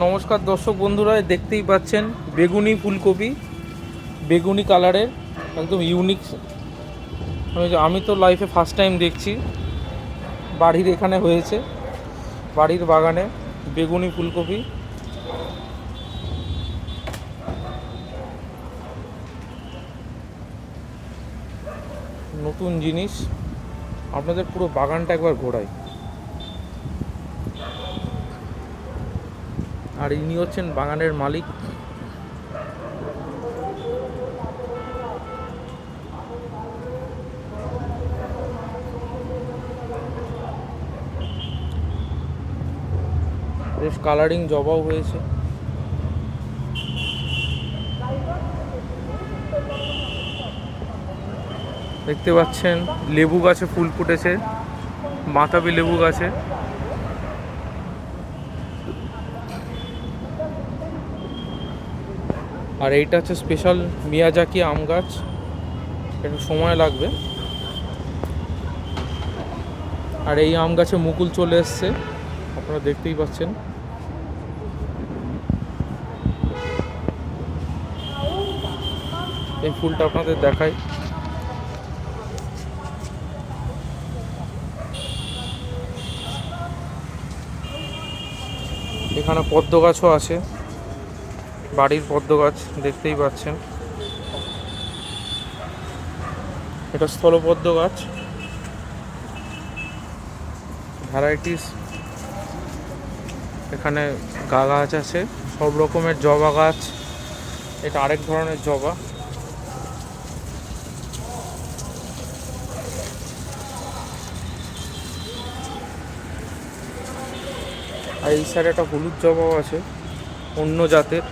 নমস্কার দর্শক বন্ধুরা, দেখতেই পাচ্ছেন বেগুনি ফুলকপি, বেগুনি কালারের একদম ইউনিক। আমি তো লাইফে ফার্স্ট টাইম দেখছি। বাড়ির এখানে হয়েছে, বাড়ির বাগানে বেগুনি ফুলকপি। নতুন জিনিস, আপনাদের পুরো বাগানটা একবার ঘোরাই। আর ইনি হচ্ছেন বাগানের মালিক। বেশ কালারিং জবাও হয়েছে। দেখতে পাচ্ছেন লেবু গাছে ফুল ফুটেছে, মাতাবি লেবু গাছে। আর এইটা হচ্ছে স্পেশাল মিয়াজাকি আম গাছ, একটু সময় লাগবে। আর এই আম গাছে মুকুল চলে এসছে, আপনারা দেখতেই পাচ্ছেন। এই ফুলটা আপনাদের দেখাই। এখানে পদ্ম গাছও আছে, বাড়ির পদ্ম গাছ দেখতেই পাচ্ছেন। এটা স্থলপদ্ম গাছ, ভ্যারাইটিস। এখানে গা গাছ আছে, সব রকমের জবা গাছ। এটা আরেক ধরনের জবা। আর এই সাইডে একটা হলুদ জবাও আছে, অন্য জাতের।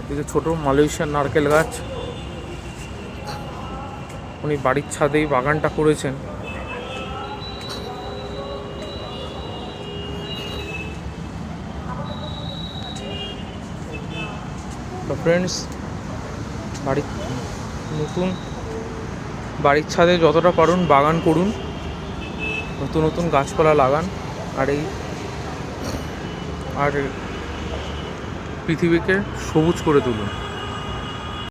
এদিকে ছোট মালয়েশিয়ান নারকেল গাছ। উনি বাড়ির ছাদেই বাগানটা করেছেন। তো ফ্রেন্ডস, বাড়ির নতুন বাড়ির ছাদে যতটা পারুন বাগান করুন, নতুন নতুন গাছপালা লাগান। আর পৃথিবীকে সবুজ করে তুলুন।